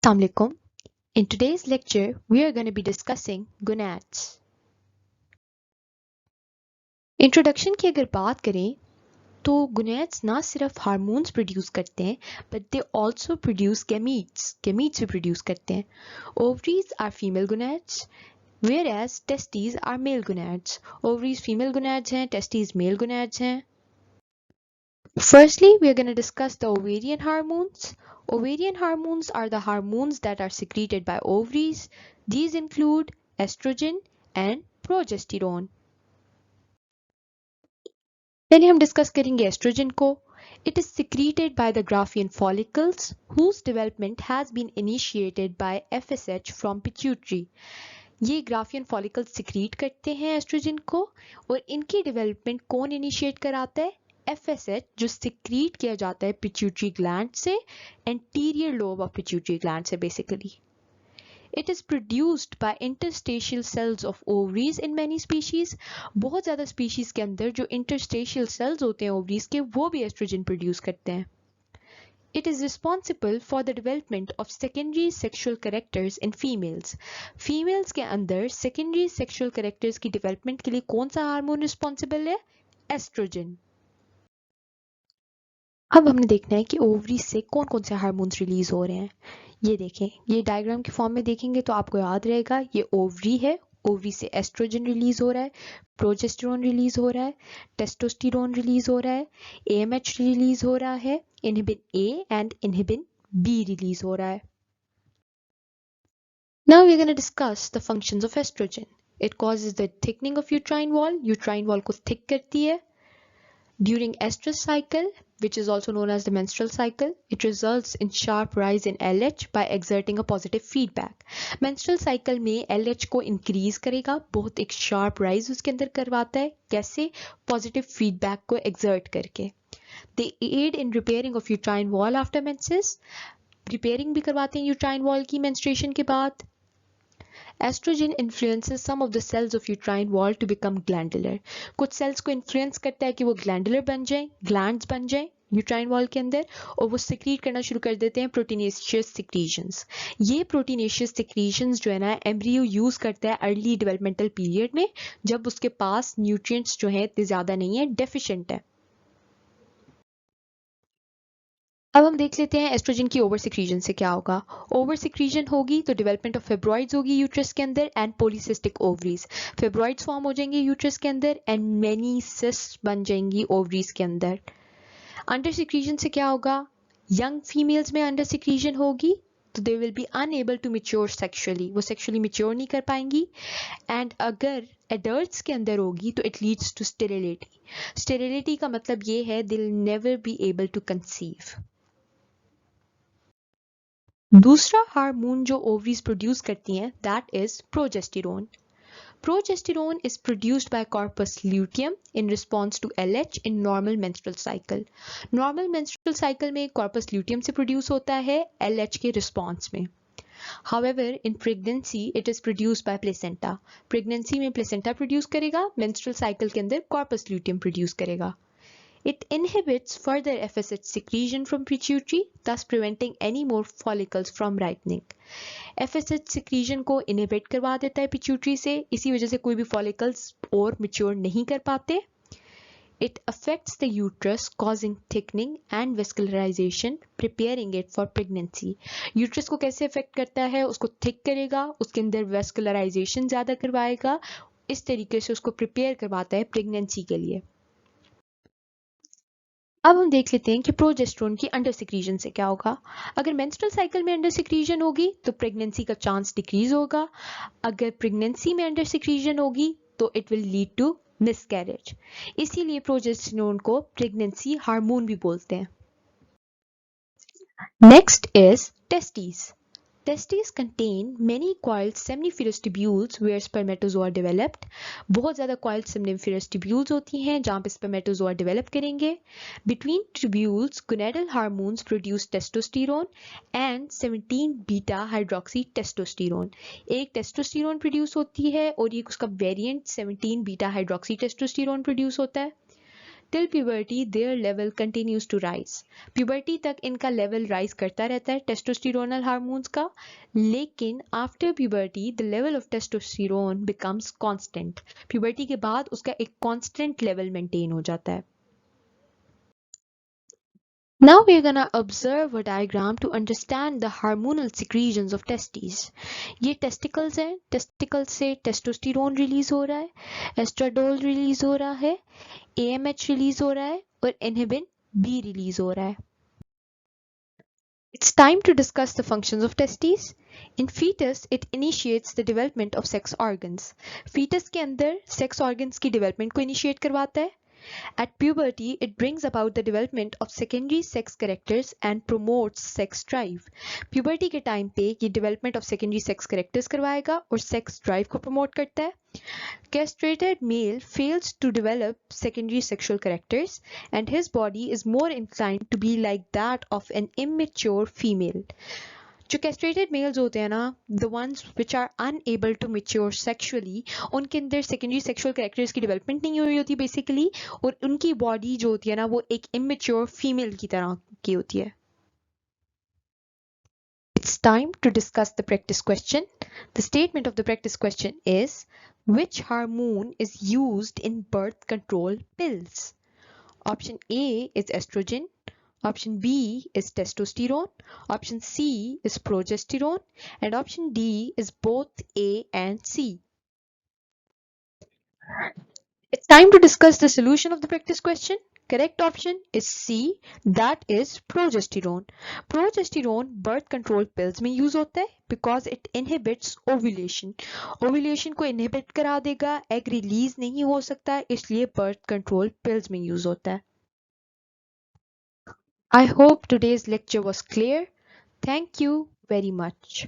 Assalamu alaikum. In today's lecture, we are going to be discussing gonads. Introduction की अगर बात करें तो गोनेड्स ना सिर्फ हार्मोन्स प्रोड्यूस करते हैं but they also produce gametes भी प्रोड्यूस करते हैं. Ovaries are female gonads whereas testes are male gonads. Ovaries female gonads हैं, testes male gonads हैं. Firstly, we are going to discuss the ovarian hormones. Ovarian hormones are the hormones that are secreted by ovaries. These include estrogen and progesterone. पहले हम discuss करेंगे oestrogen को. It is secreted by the Graafian follicles whose development has been initiated by FSH from pituitary. ये Graafian follicles secrete करते हैं oestrogen को और इनकी डेवलपमेंट कौन इनिशिएट कराता है? FSH, जो सिक्रीट किया जाता है पिट्यूटरी ग्लैंड से, anterior lobe of pituitary gland से basically. It is produced by interstitial cells of ovaries in many species. बहुत ज़्यादा species के अंदर जो interstitial cells होते हैं ovaries के वो भी estrogen produce करते हैं. It is responsible for the development of secondary sexual characters in females. Females के अंदर secondary sexual characters की development के लिए कौन सा हार्मोन responsible है? Estrogen. अब हमने देखना है कि ओवरी से कौन कौन से हार्मोन्स रिलीज हो रहे हैं. ये देखें, ये डायग्राम के फॉर्म में देखेंगे तो आपको याद रहेगा ये ओवरी है. ओवरी से एस्ट्रोजन रिलीज हो रहा है, प्रोजेस्टेरोन रिलीज हो रहा है, टेस्टोस्टेरोन रिलीज हो रहा है, AMH रिलीज हो रहा है, inhibin A and inhibin B release हो रहा है. Now we are going to discuss the functions of estrogen. It causes the thickening of uterine wall को thick करती है. During estrous cycle, which is also known as the menstrual cycle, it results in sharp rise in LH by exerting a positive feedback. Menstrual cycle में LH को increase करेगा, बहुत एक sharp rise उसके अंदर करवाता है. कैसे? Positive feedback को exert करके. They aid in repairing of uterine wall after menses. Repairing भी करवाते हैं uterine wall की menstruation के बाद. Estrogen influences some of the cells of uterine wall to become glandular. कुछ cells को influence करता है कि वो glandular बन जाएं, glands बन जाएं uterine wall के अंदर और वो secrete करना शुरू कर देते हैं proteinaceous secretions. ये proteinaceous secretions जो है ना embryo use करता है early developmental period में जब उसके पास nutrients जो हैं इतने ज़्यादा नहीं है, deficient है. अब हम देख लेते हैं एस्ट्रोजन की ओवर सिक्रीजन से क्या होगा. ओवर सिक्रीजन होगी तो डेवलपमेंट ऑफ फेब्रॉइड्स होगी यूट्रस के अंदर एंड पॉलीसिस्टिक ओवरीज. फेब्रॉइड्स फॉर्म हो जाएंगे यूट्रस के अंदर एंड मेनी सिस्ट बन जाएंगी ओवरीज के अंदर. अंडर सिक्रीजन से क्या होगा? यंग फीमेल्स में अंडर सिक्रीजन होगी तो they will be unable to mature sexually, वो सेक्सुअली मैच्योर नहीं कर पाएंगी. एंड अगर एडल्ट्स के अंदर होगी तो it leads to sterility. Sterility का मतलब ये है they will never be able to conceive. दूसरा हार्मोन जो ओवरीज प्रोड्यूस करती हैं that is progesterone. Progesterone is produced by corpus luteum in response to LH in normal menstrual cycle. Normal menstrual cycle में corpus luteum से produce होता है LH के response में. However, in pregnancy it is produced by placenta. Pregnancy में placenta produce करेगा, menstrual cycle के अंदर corpus luteum produce करेगा. It inhibits further FSH secretion from pituitary, thus preventing any more follicles from ripening. FSH secretion को inhibit करवा देता है pituitary से, इसी वजह से कोई भी follicles और mature नहीं कर पाते. It affects the uterus, causing thickening and vascularization, preparing it for pregnancy. Uterus को कैसे affect करता है? उसको thick करेगा, उसके अंदर vascularization ज़्यादा करवाएगा, इस तरीके से उसको prepare करवाता है pregnancy के लिए. अब हम देख लेते हैं कि प्रोजेस्टेरोन की अंडर सिक्रीजन से क्या होगा. अगर मेंस्ट्रुअल साइकिल में अंडर सिक्रीजन होगी तो प्रेगनेंसी का चांस डिक्रीज होगा. अगर प्रेगनेंसी में अंडर सिक्रीजन होगी तो it will lead to miscarriage. इसीलिए प्रोजेस्टेरोन को प्रेगनेंसी हार्मोन भी बोलते हैं. Next is testis. Testes contain many coiled seminiferous tubules where spermatozoa developed. बहुत ज़्यादा coiled seminiferous tubules होती हैं जहाँ पे spermatozoa develop करेंगे. Between tubules, gonadal hormones produce testosterone and 17 beta hydroxy testosterone. एक testosterone produce होती है और एक उसका variant 17 beta hydroxy testosterone produce होता है. Till puberty their level continues to rise. Puberty तक इनका level rise करता रहता है testosteronal hormones का, लेकिन after puberty the level of testosterone becomes constant. Puberty के बाद उसका एक constant level maintain हो जाता है. Now we are gonna observe a diagram to understand the hormonal secretions of testes. ये testicles हैं, testicles से testosterone release हो रहा है, estradiol release हो रहा है, AMH release हो रहा है और inhibin B release हो रहा है. It's time to discuss the functions of testes. In fetus, it initiates the development of sex organs. Fetus के अंदर sex organs की development को initiate करवाता है. At puberty, it brings about the development of secondary sex characters and promotes sex drive. Puberty के time पे ये development of secondary sex characters करवाएगा और sex drive को promote करता है. Castrated male fails to develop secondary sexual characters and his body is more inclined to be like that of an immature female. जो castrated males होते हैं ना, the ones which are unable to mature sexually, उनके अंदर secondary sexual characters की development नहीं हुई होती basically, और उनकी body जो होती है ना वो एक immature female की तरह की होती है. It's time to discuss the practice question. The statement of the practice question is, which hormone is used in birth control pills? Option A is estrogen. Option B is testosterone. Option C is progesterone. And option D is both A and C. It's time to discuss the solution of the practice question. Correct option is C, that is progesterone. Progesterone birth control pills में use होता है because it inhibits ovulation. Ovulation को inhibit करा देगा, egg release नहीं हो सकता, इसलिए birth control pills में use होता है. I hope today's lecture was clear. Thank you very much.